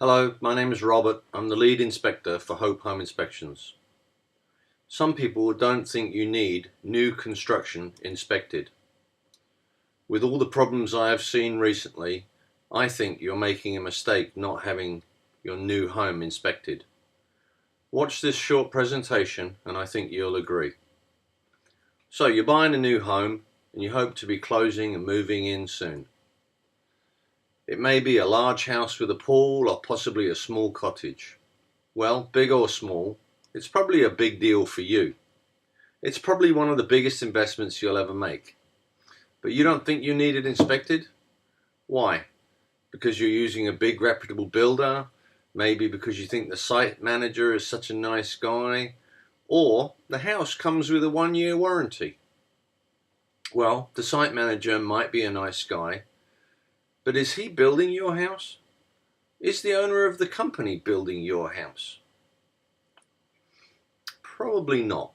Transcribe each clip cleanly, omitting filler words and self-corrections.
Hello, my name is Robert. I'm the lead inspector for Hope Home Inspections. Some people don't think you need new construction inspected. With all the problems I have seen recently, I think you're making a mistake not having your new home inspected. Watch this short presentation and I think you'll agree. So you're buying a new home and you hope to be closing and moving in soon. It may be a large house with a pool or possibly a small cottage. Well, big or small, it's probably a big deal for you. It's probably one of the biggest investments you'll ever make. But you don't think you need it inspected? Why? Because you're using a big reputable builder? Maybe because you think the site manager is such a nice guy? Or the house comes with a 1-year warranty? Well, the site manager might be a nice guy, but is he building your house? Is the owner of the company building your house? Probably not.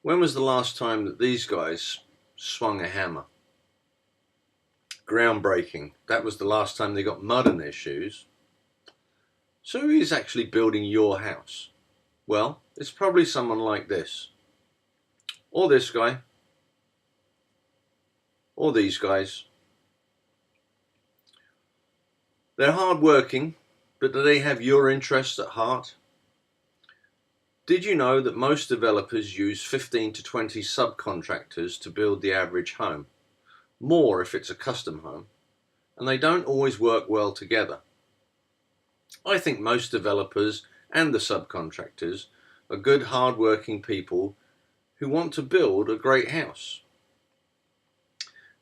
When was the last time that these guys swung a hammer? Groundbreaking. That was the last time they got mud in their shoes. So who is actually building your house? Well, it's probably someone like this. Or this guy. Or these guys. They're hard working, but do they have your interests at heart? Did you know that most developers use 15 to 20 subcontractors to build the average home? More if it's a custom home, and they don't always work well together. I think most developers and the subcontractors are good hard-working people who want to build a great house.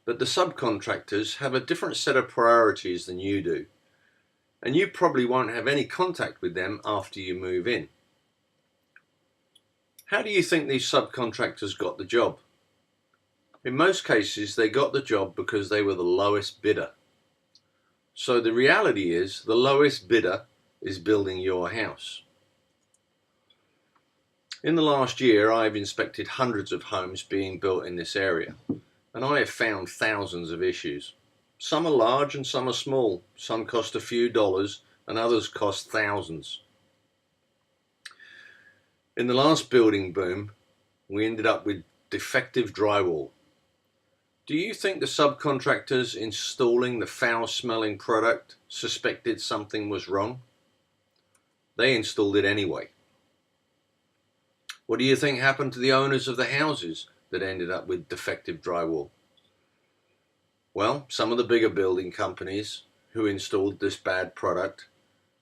But the subcontractors have a different set of priorities than you do, and you probably won't have any contact with them after you move in. How do you think these subcontractors got the job? In most cases, they got the job because they were the lowest bidder. So the reality is, the lowest bidder is building your house. In the last year, I've inspected hundreds of homes being built in this area, and I have found thousands of issues. Some are large and some are small. Some cost a few dollars and others cost thousands. In the last building boom, we ended up with defective drywall. Do you think the subcontractors installing the foul-smelling product suspected something was wrong? They installed it anyway. What do you think happened to the owners of the houses that ended up with defective drywall? Well, some of the bigger building companies who installed this bad product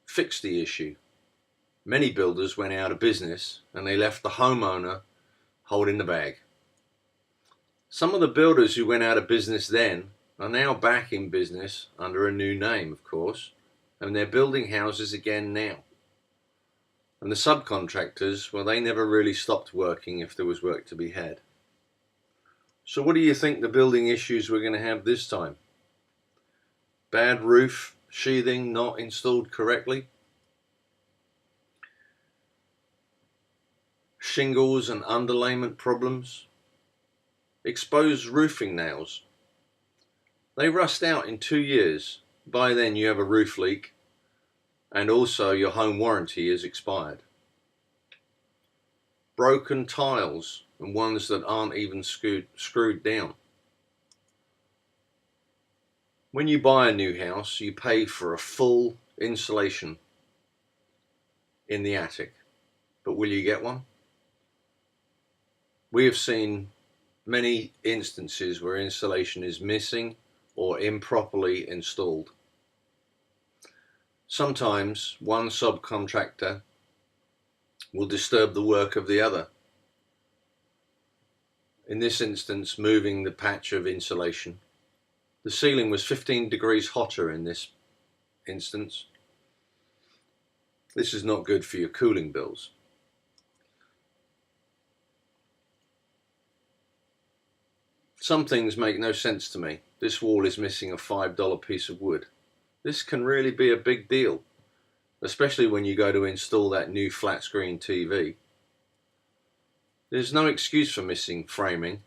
fixed the issue. Many builders went out of business and they left the homeowner holding the bag. Some of the builders who went out of business then are now back in business under a new name, of course, and they're building houses again now. And the subcontractors, well, they never really stopped working if there was work to be had. So what do you think the building issues we're going to have this time? Bad roof, sheathing not installed correctly? Shingles and underlayment problems? Exposed roofing nails? They rust out in 2 years. By then you have a roof leak and also your home warranty is expired. Broken tiles and ones that aren't even screwed down. When you buy a new house, you pay for a full insulation in the attic, but will you get one? We have seen many instances where insulation is missing or improperly installed. Sometimes one subcontractor will disturb the work of the other. In this instance, moving the patch of insulation. The ceiling was 15 degrees hotter in this instance. This is not good for your cooling bills. Some things make no sense to me. This wall is missing a $5 piece of wood. This can really be a big deal, especially when you go to install that new flat screen TV. There's no excuse for missing framing.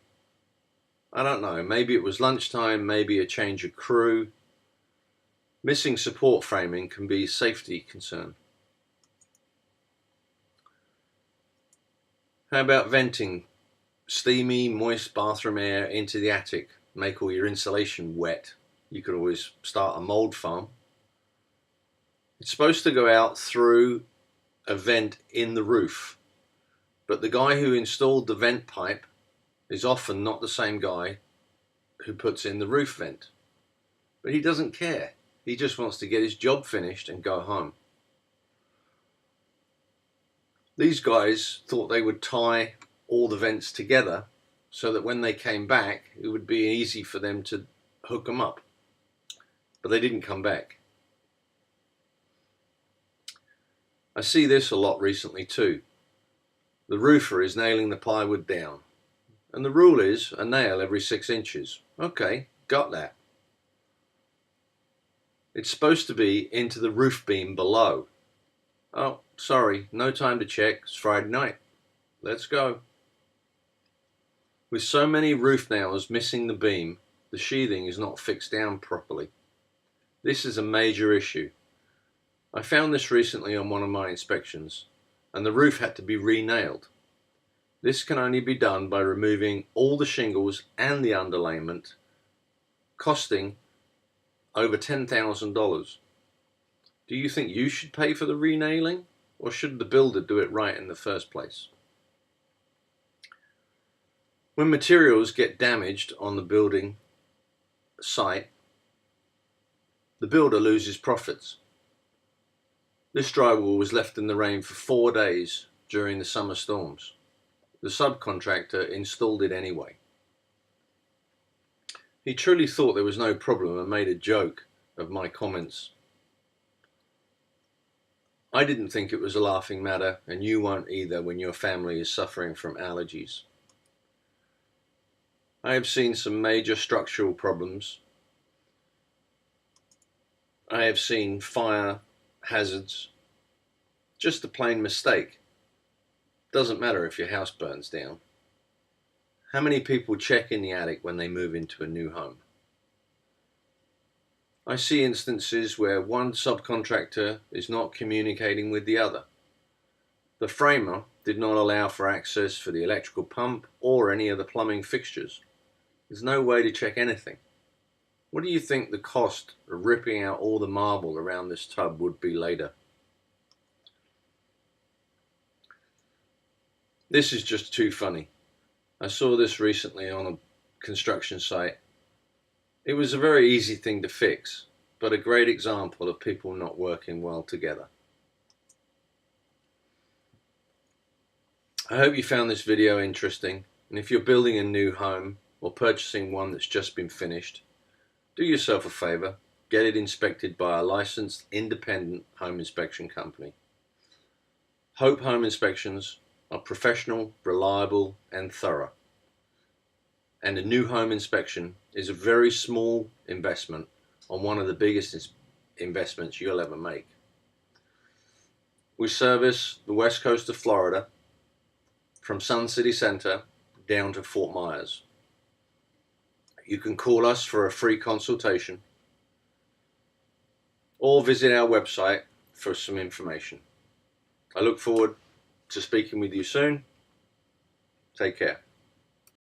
I don't know, maybe it was lunchtime, maybe a change of crew, Missing support framing can be a safety concern. How about venting steamy, moist bathroom air into the attic? Make all your insulation wet. You could always start a mold farm. It's supposed to go out through a vent in the roof, but the guy who installed the vent pipe is often not the same guy who puts in the roof vent. But he doesn't care. He just wants to get his job finished and go home. These guys thought they would tie all the vents together so that when they came back, it would be easy for them to hook them up. But they didn't come back. I see this a lot recently too. The roofer is nailing the plywood down. And the rule is a nail every 6 inches. Okay, got that. It's supposed to be into the roof beam below. Oh, sorry, no time to check. It's Friday night. Let's go. With so many roof nails missing the beam, the sheathing is not fixed down properly. This is a major issue. I found this recently on one of my inspections, and the roof had to be re-nailed. This can only be done by removing all the shingles and the underlayment, costing over $10,000. Do you think you should pay for the renailing, or should the builder do it right in the first place? When materials get damaged on the building site, the builder loses profits. This drywall was left in the rain for 4 days during the summer storms. The subcontractor installed it anyway. He truly thought there was no problem and made a joke of my comments. I didn't think it was a laughing matter, and you won't either when your family is suffering from allergies. I have seen some major structural problems. I have seen fire hazards. Just a plain mistake. Doesn't matter if your house burns down. How many people check in the attic when they move into a new home? I see instances where one subcontractor is not communicating with the other. The framer did not allow for access for the electrical pump or any of the plumbing fixtures. There's no way to check anything. What do you think the cost of ripping out all the marble around this tub would be later? This is just too funny. I saw this recently on a construction site. It was a very easy thing to fix, but a great example of people not working well together. I hope you found this video interesting, and if you're building a new home or purchasing one that's just been finished, do yourself a favor, get it inspected by a licensed independent home inspection company. Hope Home Inspections are professional, reliable and thorough. And a new home inspection is a very small investment on one of the biggest investments you'll ever make. We service the west coast of Florida from Sun City Center down to Fort Myers. You can call us for a free consultation or visit our website for some information. I look forward to speaking with you soon. Take care.